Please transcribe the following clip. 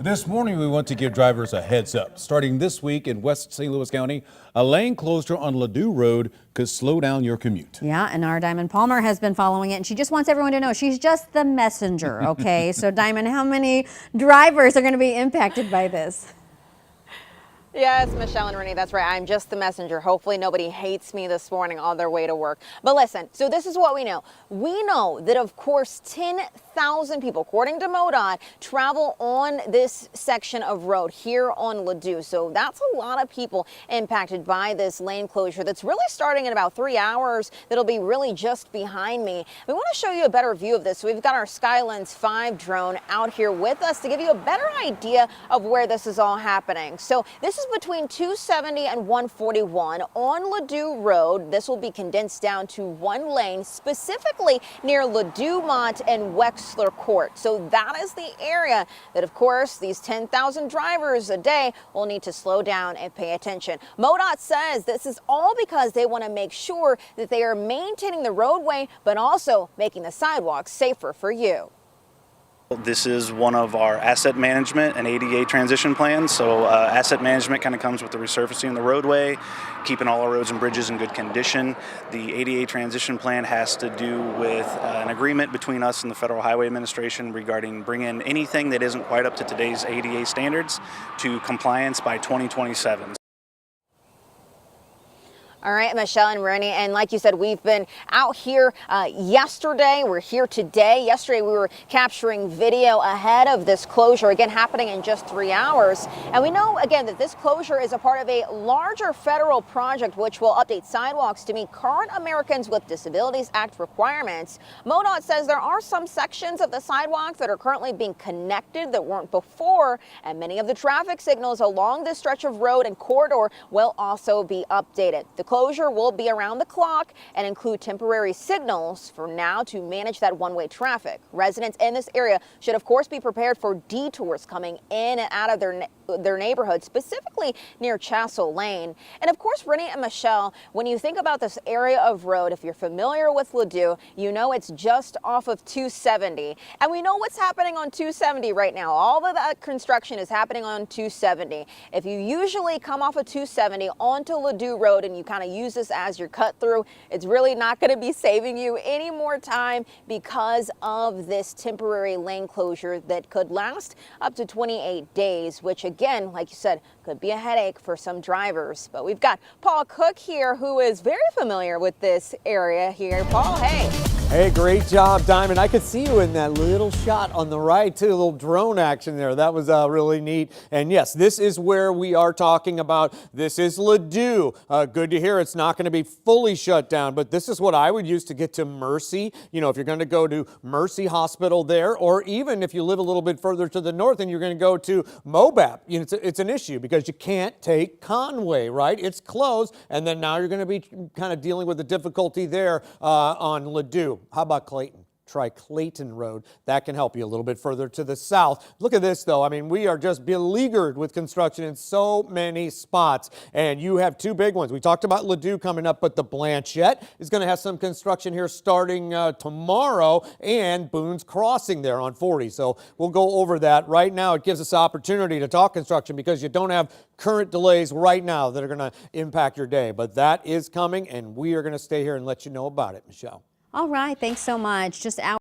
This morning, we want to give drivers a heads up. Starting this week in West St. Louis County, a lane closure on Ladue Road could slow down your commute. Yeah, and our Diamond Palmer has been following it, and she just wants everyone to know she's just the messenger, okay? So, Diamond, how many drivers are going to be impacted by this? Yes, Michelle and Renee, that's right. I'm just the messenger. Hopefully nobody hates me this morning on their way to work. But listen, so this is what we know. We know that, of course, 10,000 people, according to MoDOT, travel on this section of road here on Ladue. So that's a lot of people impacted by this lane closure that's really starting in about 3 hours. That'll be really just behind me. We want to show you a better view of this. So we've got our Skylens 5 drone out here with us to give you a better idea of where this is all happening. So this is between 270 and 141 on Ladue Road. This will be condensed down to one lane, specifically near Ladue Mott and Wexler Court. So that is the area that, of course, these 10,000 drivers a day will need to slow down and pay attention. MoDOT says this is all because they want to make sure that they are maintaining the roadway, but also making the sidewalks safer for you. This is one of our asset management and ADA transition plans. So asset management kind of comes with the resurfacing of the roadway, keeping all our roads and bridges in good condition. The ADA transition plan has to do with an agreement between us and the Federal Highway Administration regarding bringing anything that isn't quite up to today's ADA standards to compliance by 2027. All right, Michelle and Rennie, and like you said, we've been out here yesterday. We're here today. Yesterday, we were capturing video ahead of this closure, again, happening in just 3 hours. And we know, again, that this closure is a part of a larger federal project which will update sidewalks to meet current Americans with Disabilities Act requirements. MoDOT says there are some sections of the sidewalks that are currently being connected that weren't before, and many of the traffic signals along this stretch of road and corridor will also be updated. The closure will be around the clock and include temporary signals for now to manage that one-way traffic. Residents in this area should, of course, be prepared for detours coming in and out of their neighborhood, specifically near Chassell Lane. And of course, Rennie and Michelle, when you think about this area of road, if you're familiar with Ladue, you know it's just off of 270. And we know what's happening on 270 right now. All of that construction is happening on 270. If you usually come off of 270 onto Ladue Road and you kind of use this as your cut through, it's really not going to be saving you any more time because of this temporary lane closure that could last up to 28 days, which again, like you said, could be a headache for some drivers. But we've got Paul Cook here, who is very familiar with this area here. Paul, hey. Hey, great job, Diamond. I could see you in that little shot on the right, too. A little drone action there. That was really neat. And yes, this is where we are talking about. This is Ladue. Good to hear it's not going to be fully shut down, but this is what I would use to get to Mercy. You know, if you're going to go to Mercy Hospital there, or even if you live a little bit further to the north and you're going to go to MoBAP, you know, it's an issue because you can't take Conway, right? It's closed, and then now you're going to be kind of dealing with the difficulty there on Ladue. How about Clayton? Try Clayton Road. That can help you a little bit further to the south. Look at this, though. I mean, we are just beleaguered with construction in so many spots, and you have two big ones. We talked about Ladue coming up, but the Blanchette is going to have some construction here starting tomorrow, and Boone's Crossing there on 40. So we'll go over that. Right now, it gives us opportunity to talk construction because you don't have current delays right now that are going to impact your day. But that is coming, and we are going to stay here and let you know about it, Michelle. All right, thanks so much. Just